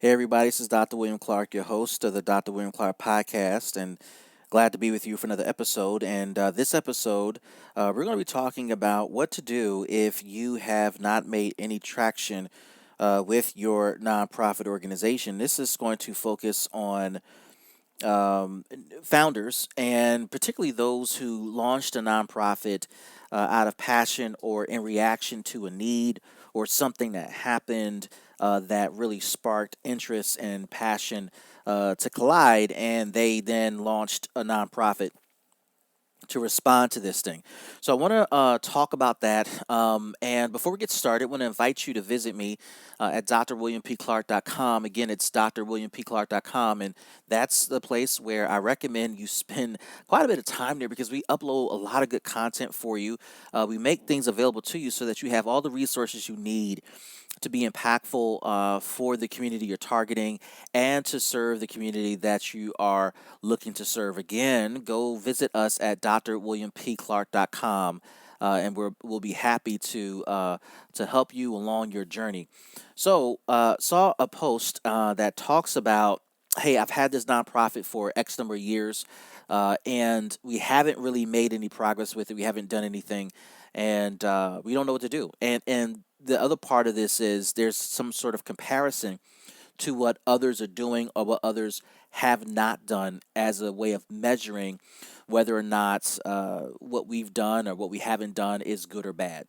Hey, everybody, this is Dr. William Clark, your host of the Dr. William Clark podcast, and glad to be with you for another episode. And this episode, we're going to be talking about what to do if you have not made any traction with your nonprofit organization. This is going to focus on founders and particularly those who launched a nonprofit out of passion or in reaction to a need or something that happened that really sparked interest and passion to collide, and they then launched a nonprofit to respond to this thing. So I want to talk about that. And before we get started, I want to invite you to visit me at DrWilliamPClark.com. Again, it's DrWilliamPClark.com. And that's the place where I recommend you spend quite a bit of time there because we upload a lot of good content for you. We make things available to you so that you have all the resources you need to be impactful for the community you're targeting and to serve the community that you are looking to serve. Again, go visit us at drwilliampclark.com. And we'll be happy to help you along your journey. So, saw a post that talks about, hey, I've had this nonprofit for X number of years, and we haven't really made any progress with it. We haven't done anything, and we don't know what to do. And the other part of this is there's some sort of comparison to what others are doing or what others have not done as a way of measuring whether or not what we've done or what we haven't done is good or bad.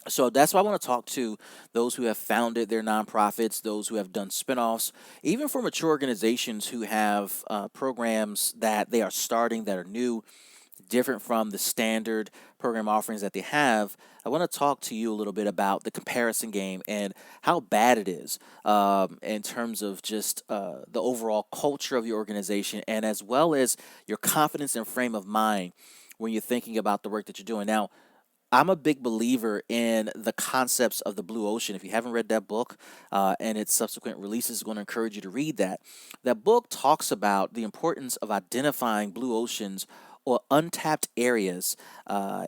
So that's why I want to talk to those who have founded their nonprofits, those who have done spinoffs, even for mature organizations who have programs that they are starting that are new, different from the standard program offerings that they have. I want to talk to you a little bit about the comparison game and how bad it is in terms of just the overall culture of your organization and as well as your confidence and frame of mind when you're thinking about the work that you're doing. Now, I'm a big believer in the concepts of the blue ocean. If you haven't read that book and its subsequent releases, I'm going to encourage you to read that. That book talks about the importance of identifying blue oceans or untapped areas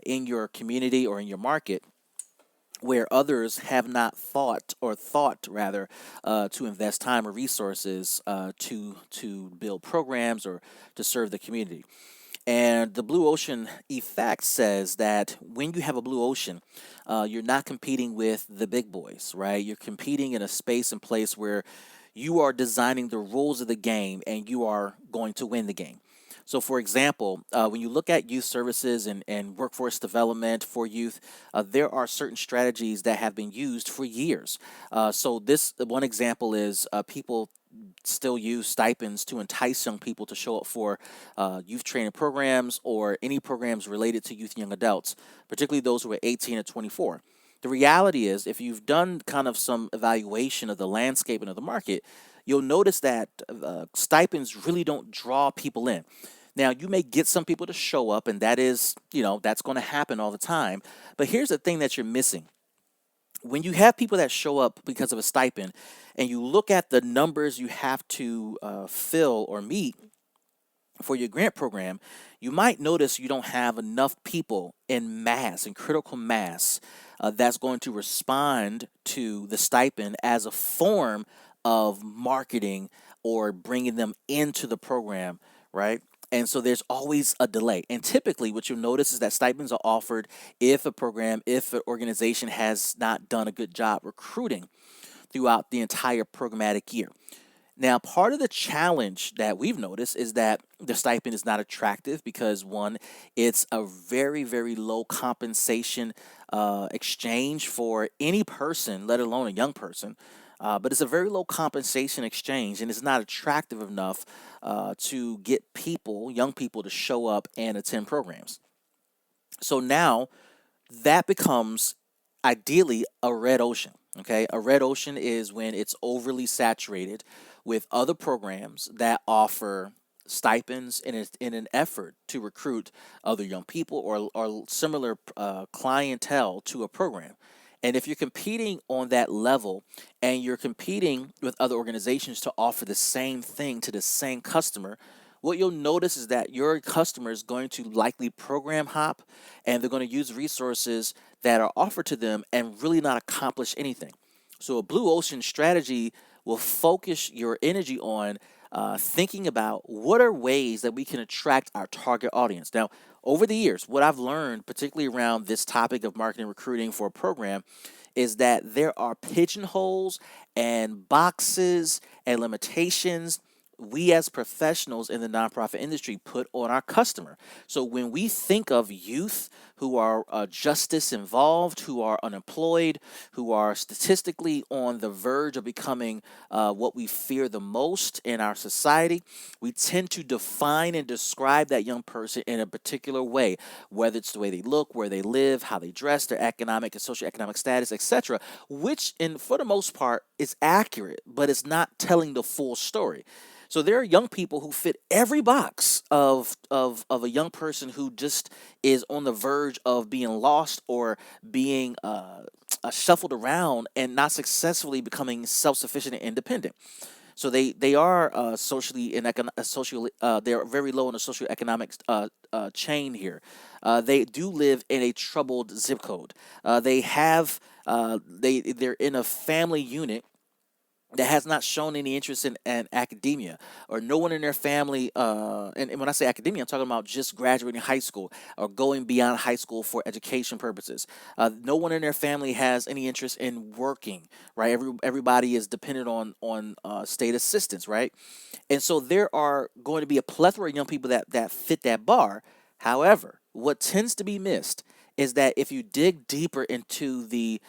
in your community or in your market where others have not thought or thought rather to invest time or resources to build programs or to serve the community. And the blue ocean effect says that when you have a blue ocean, you're not competing with the big boys, right? You're competing in a space and place where you are designing the rules of the game and you are going to win the game. So, for example, when you look at youth services and workforce development for youth, there are certain strategies that have been used for years. So, this one example is people still use stipends to entice young people to show up for youth training programs or any programs related to youth and young adults, particularly those who are 18 to 24. The reality is, if you've done kind of some evaluation of the landscape and of the market, you'll notice that stipends really don't draw people in. Now, you may get some people to show up, and that is, that's going to happen all the time. But here's the thing that you're missing when you have people that show up because of a stipend and you look at the numbers you have to fill or meet for your grant program, you might notice you don't have enough people in mass, in critical mass, that's going to respond to the stipend as a form of marketing or bringing them into the program, right? And so there's always a delay. And typically, what you'll notice is that stipends are offered if an organization has not done a good job recruiting throughout the entire programmatic year. Now, part of the challenge that we've noticed is that the stipend is not attractive because, one, it's a very, very low compensation exchange for any person, let alone a young person. But it's a very low compensation exchange and it's not attractive enough to get people, young people, to show up and attend programs. So now that becomes ideally a red ocean. Okay, a red ocean is when it's overly saturated with other programs that offer stipends in an effort to recruit other young people or similar clientele to a program. And if you're competing on that level and you're competing with other organizations to offer the same thing to the same customer, what you'll notice is that your customer is going to likely program hop and they're going to use resources that are offered to them and really not accomplish anything. So a blue ocean strategy will focus your energy on thinking about what are ways that we can attract our target audience. Now, over the years, what I've learned, particularly around this topic of marketing recruiting for a program, is that there are pigeonholes and boxes and limitations we as professionals in the nonprofit industry put on our customer. So when we think of youth who are justice involved, who are unemployed, who are statistically on the verge of becoming what we fear the most in our society, we tend to define and describe that young person in a particular way, whether it's the way they look, where they live, how they dress, their economic and socioeconomic status, etc., which, in for the most part, is accurate, but it's not telling the full story. So there are young people who fit every box of a young person who just is on the verge of being lost or being shuffled around and not successfully becoming self-sufficient and independent. So they are socially and socially they're very low on the socioeconomic chain here. They do live in a troubled zip code. They're in a family unit that has not shown any interest in academia, or no one in their family, and when I say academia, I'm talking about just graduating high school or going beyond high school for education purposes. No one in their family has any interest in working, right? Everybody is dependent on state assistance, right? And so there are going to be a plethora of young people that fit that bar. However, what tends to be missed is that if you dig deeper into the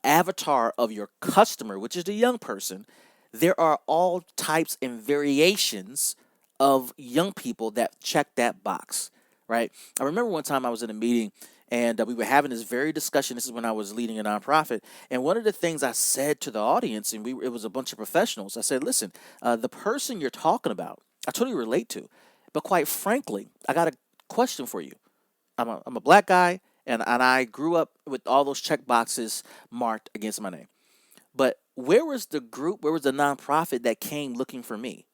avatar of your customer, which is the young person, there are all types and variations of young people that check that box, right? I remember one time I was in a meeting and we were having this very discussion. This is when I was leading a nonprofit. And one of the things I said to the audience, and it was a bunch of professionals, I said, listen, the person you're talking about, I totally relate to. But quite frankly, I got a question for you. I'm a black guy, and I grew up with all those check boxes marked against my name. But where was the group, where was the nonprofit that came looking for me?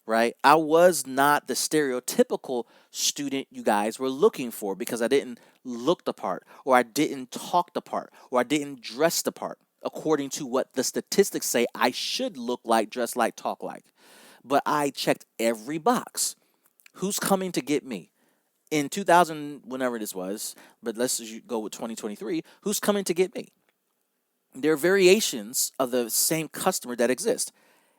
Right? I was not the stereotypical student you guys were looking for because I didn't look the part, or I didn't talk the part, or I didn't dress the part according to what the statistics say I should look like, dress like, talk like. But I checked every box. Who's coming to get me? In 2000, whenever this was, but let's go with 2023, who's coming to get me? There are variations of the same customer that exist.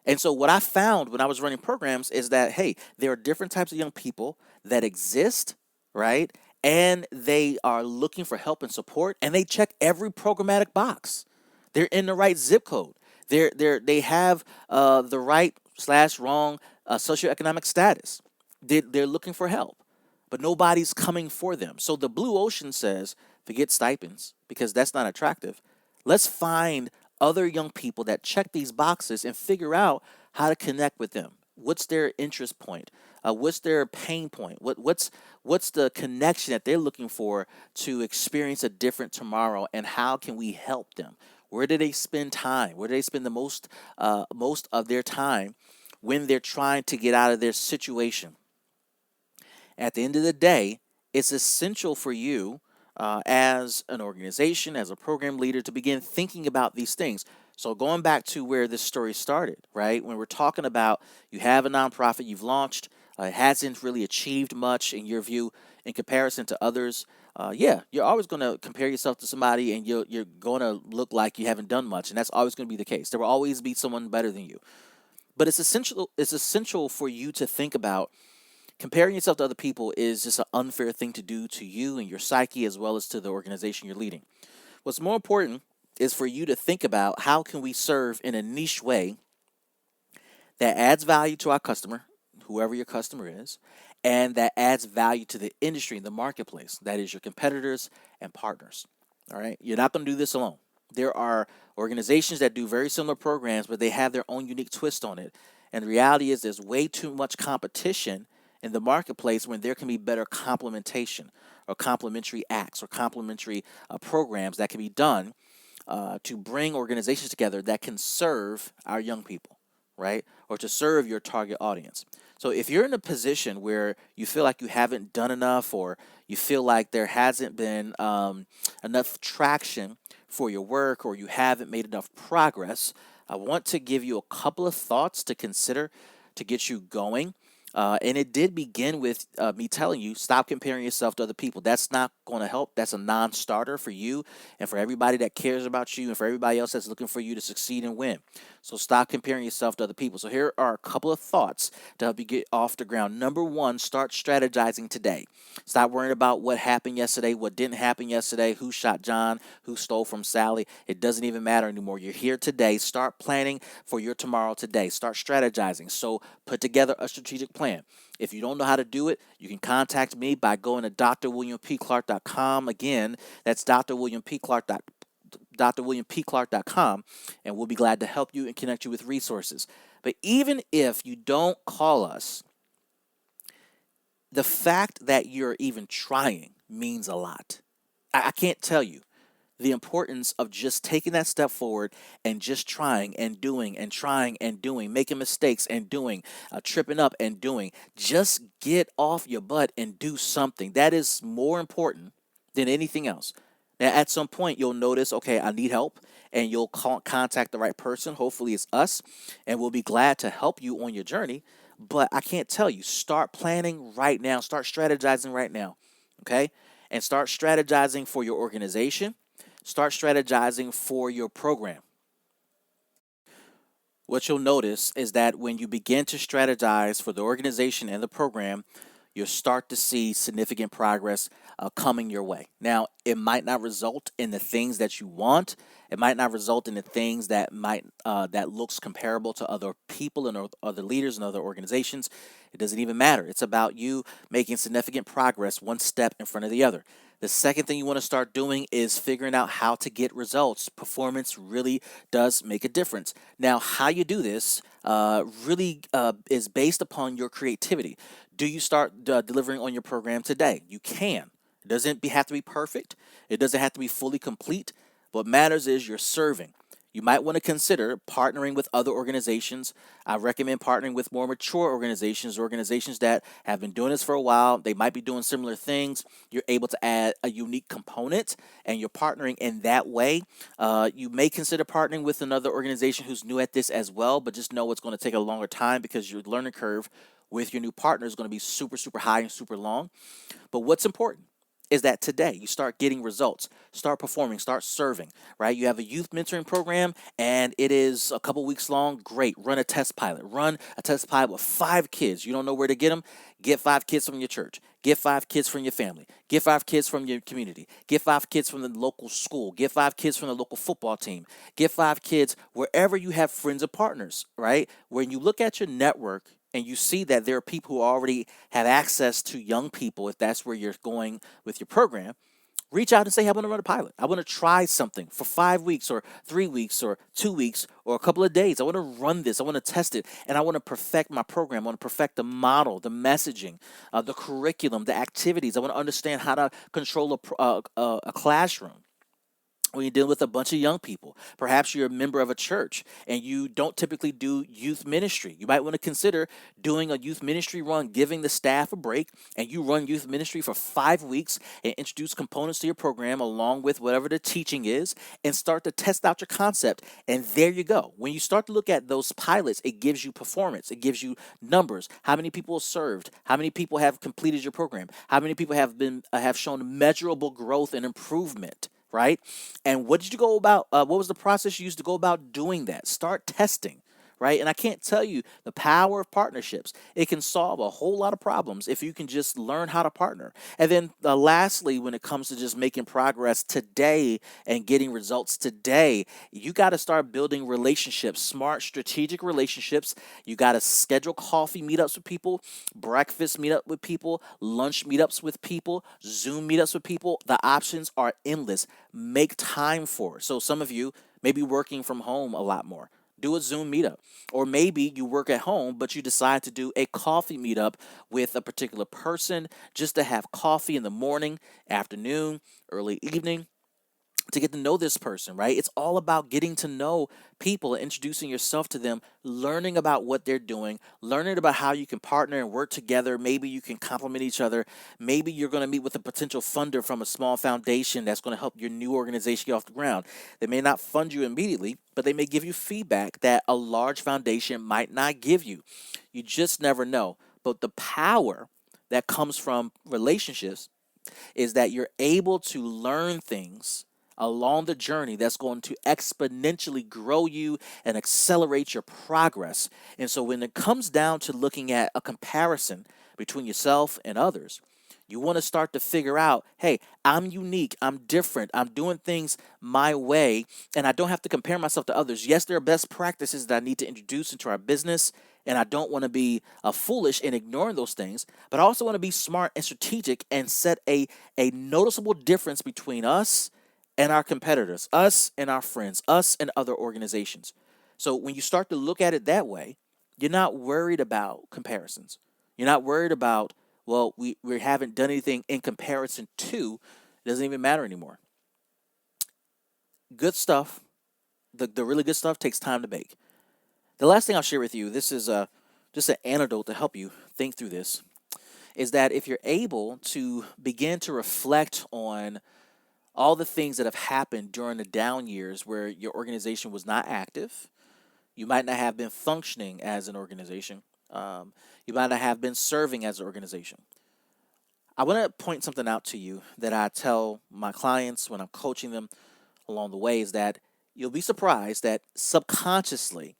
And so what I found when I was running programs is that, hey, there are different types of young people that exist, right? And they are looking for help and support, and they check every programmatic box. They're in the right zip code. They have the right slash wrong socioeconomic status. They're looking for help, but nobody's coming for them. So the blue ocean says, forget stipends because that's not attractive. Let's find other young people that check these boxes and figure out how to connect with them. What's their interest point? What's their pain point? What's the connection that they're looking for to experience a different tomorrow? And how can we help them? Where do they spend time? Where do they spend the most of their time when they're trying to get out of their situation? At the end of the day, it's essential for you as an organization, as a program leader, to begin thinking about these things. So, going back to where this story started, right? When we're talking about you have a nonprofit you've launched, it hasn't really achieved much in your view in comparison to others. Yeah, you're always going to compare yourself to somebody, and you're going to look like you haven't done much, and that's always going to be the case. There will always be someone better than you. But it's essential. It's essential for you to think about comparing yourself to other people is just an unfair thing to do to you and your psyche as well as to the organization you're leading. What's more important is for you to think about how can we serve in a niche way that adds value to our customer, whoever your customer is, and that adds value to the industry and the marketplace, that is your competitors and partners. All right? You're not going to do this alone. There are organizations that do very similar programs, but they have their own unique twist on it. And the reality is there's way too much competition in the marketplace when there can be better complementation or complementary acts or complementary programs that can be done to bring organizations together that can serve our young people, right? Or to serve your target audience. So if you're in a position where you feel like you haven't done enough, or you feel like there hasn't been enough traction for your work, or you haven't made enough progress, I want to give you a couple of thoughts to consider to get you going. And it did begin with me telling you stop comparing yourself to other people. That's not going to help. That's a non starter for you and for everybody that cares about you and for everybody else that's looking for you to succeed and win. So stop comparing yourself to other people. So here are a couple of thoughts to help you get off the ground. Number one, start strategizing today. Stop worrying about what happened yesterday, what didn't happen yesterday, who shot John, who stole from Sally. It doesn't even matter anymore. You're here today. Start planning for your tomorrow today. Start strategizing. So put together a strategic plan. If you don't know how to do it, you can contact me by going to DrWilliamPClark.com. Again, that's DrWilliamPClark.com, and we'll be glad to help you and connect you with resources. But even if you don't call us, the fact that you're even trying means a lot. I can't tell you the importance of just taking that step forward and just trying and doing and trying and doing, making mistakes and doing, tripping up and doing. Just get off your butt and do something. That is more important than anything else. Now, at some point, you'll notice, okay, I need help, and you'll contact the right person. Hopefully, it's us, and we'll be glad to help you on your journey. But I can't tell you, start planning right now, start strategizing right now, okay? And start strategizing for your organization, start strategizing for your program. What you'll notice is that when you begin to strategize for the organization and the program, you'll start to see significant progress coming your way. Now, it might not result in the things that you want. It might not result in the things that looks comparable to other people and other leaders and other organizations. It doesn't even matter. It's about you making significant progress one step in front of the other. The second thing you want to start doing is figuring out how to get results. Performance really does make a difference. Now, how you do this really is based upon your creativity. Do you start delivering on your program today? You can. It doesn't have to be perfect. It doesn't have to be fully complete. What matters is you're serving. You might want to consider partnering with other organizations. I recommend partnering with more mature organizations that have been doing this for a while. They might be doing similar things. You're able to add a unique component and you're partnering in that way. You may consider partnering with another organization who's new at this as well, but just know it's going to take a longer time because your learning curve with your new partner is going to be super, super high and super long. But what's important is that today you start getting results, start performing, start serving, right? You have a youth mentoring program and it is a couple weeks long. Great. Run a test pilot. Run a test pilot with 5 kids. You don't know where to get them? Get 5 kids from your church. Get 5 kids from your family. Get 5 kids from your community. Get 5 kids from the local school. Get 5 kids from the local football team. Get 5 kids wherever you have friends or partners, right? When you look at your network and you see that there are people who already have access to young people, if that's where you're going with your program, reach out and say, hey, I want to run a pilot. I want to try something for 5 weeks or 3 weeks or 2 weeks or a couple of days. I want to run this. I want to test it. And I want to perfect my program. I want to perfect the model, the messaging, the curriculum, the activities. I want to understand how to control a classroom when you're dealing with a bunch of young people. Perhaps you're a member of a church and you don't typically do youth ministry. You might want to consider doing a youth ministry run, giving the staff a break, and you run youth ministry for 5 weeks and introduce components to your program along with whatever the teaching is and start to test out your concept. And there you go. When you start to look at those pilots, it gives you performance. It gives you numbers. How many people served? How many people have completed your program? How many people have shown measurable growth and improvement? Right? And what did you go about? What was the process you used to go about doing that? Start testing, right? And I can't tell you the power of partnerships. It can solve a whole lot of problems if you can just learn how to partner. And then lastly, when it comes to just making progress today and getting results today, you got to start building relationships, smart, strategic relationships. You got to schedule coffee meetups with people, breakfast meetup with people, lunch meetups with people, Zoom meetups with people. The options are endless. Make time for it. So some of you may be working from home a lot more. Do a Zoom meetup. Or maybe you work at home, but you decide to do a coffee meetup with a particular person just to have coffee in the morning, afternoon, early evening. to get to know this person, right? It's all about getting to know people, introducing yourself to them, learning about what they're doing, learning about how you can partner and work together. Maybe you can complement each other. Maybe you're going to meet with a potential funder from a small foundation that's going to help your new organization get off the ground. They may not fund you immediately, but they may give you feedback that a large foundation might not give you. You just never know. But the power that comes from relationships is that you're able to learn things along the journey that's going to exponentially grow you and accelerate your progress. And so when it comes down to looking at a comparison between yourself and others, you want to start to figure out, hey, I'm unique, I'm different, I'm doing things my way, and I don't have to compare myself to others. Yes, there are best practices that I need to introduce into our business, and I don't want to be foolish in ignoring those things, but I also want to be smart and strategic and set a noticeable difference between us and our competitors, us and our friends, us and other organizations. So when you start to look at it that way, you're not worried about comparisons. You're not worried about, well, we haven't done anything in comparison to, it doesn't even matter anymore. Good stuff, the really good stuff takes time to bake. The last thing I'll share with you, this is just an antidote to help you think through this, is that if you're able to begin to reflect on all the things that have happened during the down years where your organization was not active, you might not have been functioning as an organization, you might not have been serving as an organization. I want to point something out to you that I tell my clients when I'm coaching them along the way is that you'll be surprised that subconsciously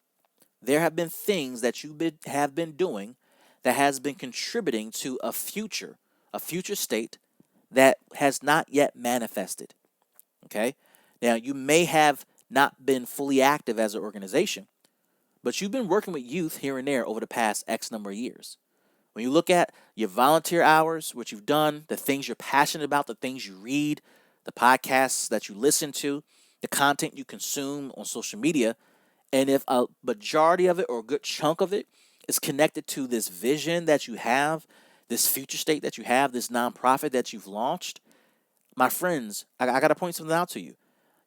there have been things that have been doing that has been contributing to a future state that has not yet manifested. Okay? Now, you may have not been fully active as an organization, but you've been working with youth here and there over the past X number of years. When you look at your volunteer hours, what you've done, the things you're passionate about, the things you read, the podcasts that you listen to, the content you consume on social media, and if a majority of it or a good chunk of it is connected to this vision that you have, this future state that you have, this nonprofit that you've launched, my friends, I got to point something out to you.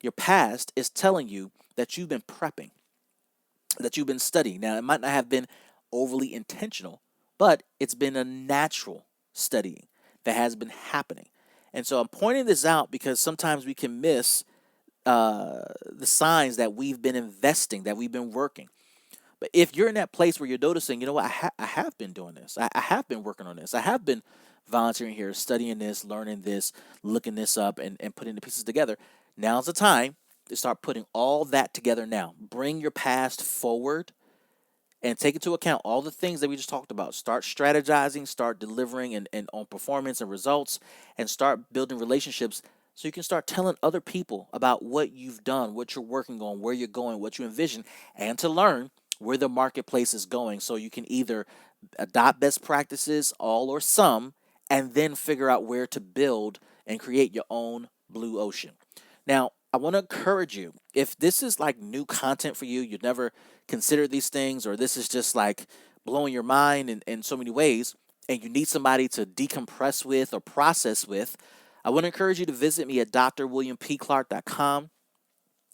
Your past is telling you that you've been prepping, that you've been studying. Now, it might not have been overly intentional, but it's been a natural studying that has been happening. And so I'm pointing this out because sometimes we can miss the signs that we've been investing, that we've been working. But if you're in that place where you're noticing, you know what, I have been doing this, I have been working on this, I have been volunteering here, studying this, learning this, looking this up, and putting the pieces together, now's the time to start putting all that together now. Bring your past forward and take into account all the things that we just talked about. Start strategizing, start delivering and on performance and results, and start building relationships so you can start telling other people about what you've done, what you're working on, where you're going, what you envision, and to learn where the marketplace is going so you can either adopt best practices, all or some, and then figure out where to build and create your own blue ocean. Now, I want to encourage you, if this is like new content for you, you've never considered these things, or this is just like blowing your mind in so many ways, and you need somebody to decompress with or process with, I want to encourage you to visit me at DrWilliamPClark.com.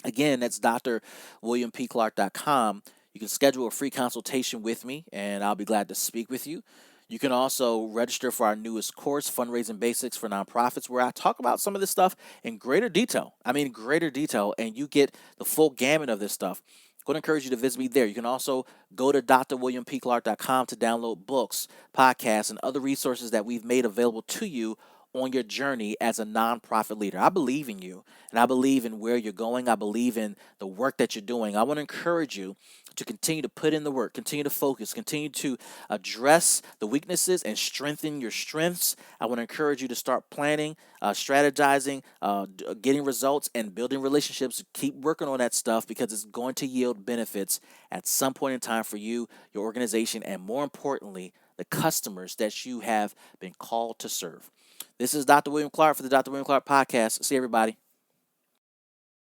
Again, that's DrWilliamPClark.com. You can schedule a free consultation with me, and I'll be glad to speak with you. You can also register for our newest course, Fundraising Basics for Nonprofits, where I talk about some of this stuff in greater detail. I mean, greater detail, and you get the full gamut of this stuff. I'm going to encourage you to visit me there. You can also go to DrWilliamPClark.com to download books, podcasts, and other resources that we've made available to you on your journey as a nonprofit leader. I believe in you, and I believe in where you're going. I believe in the work that you're doing. I want to encourage you to continue to put in the work, continue to focus, continue to address the weaknesses and strengthen your strengths. I want to encourage you to start planning, strategizing, getting results, and building relationships. Keep working on that stuff because it's going to yield benefits at some point in time for you, your organization, and more importantly, the customers that you have been called to serve. This is Dr. William Clark for the Dr. William Clark podcast. See everybody.